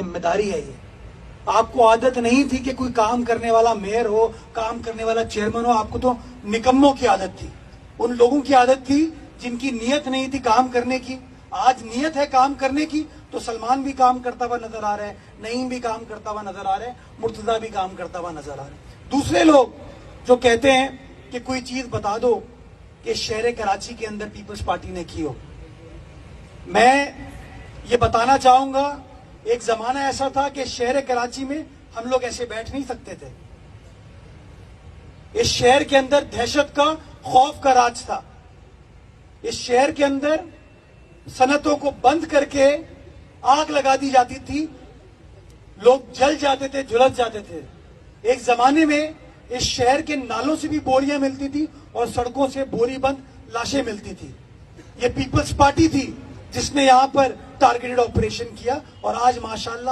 जिम्मेदारी है ये। आपको आदत नहीं थी कि कोई काम करने वाला मेयर हो, काम करने वाला चेयरमैन हो, आपको तो निकम्मों की आदत थी। उन लोगों की आदत थी जिनकी नीयत नहीं थी काम करने की। आज नीयत है काम करने की, तो सलमान भी काम करता हुआ नजर आ रहा है, नईम भी काम करता हुआ नजर आ रहा है, मुर्तजा भी काम करता हुआ नजर आ रहा है। दूसरे लोग जो कहते हैं कि कोई चीज बता दो कि शहर कराची के अंदर पीपल्स पार्टी ने की हो, मैं ये बताना चाहूंगा, एक जमाना ऐसा था कि शहर कराची में हम लोग ऐसे बैठ नहीं सकते थे। इस शहर के अंदर दहशत का, खौफ का राज था। इस शहर के अंदर सनतों को बंद करके आग लगा दी जाती थी, लोग जल जाते थे, झुलस जाते थे। एक जमाने में इस शहर के नालों से भी बोरियां मिलती थी और सड़कों से बोरी बंद लाशें मिलती थी। ये पीपल्स पार्टी थी जिसने यहां पर टारगेटेड ऑपरेशन किया और आज माशाल्लाह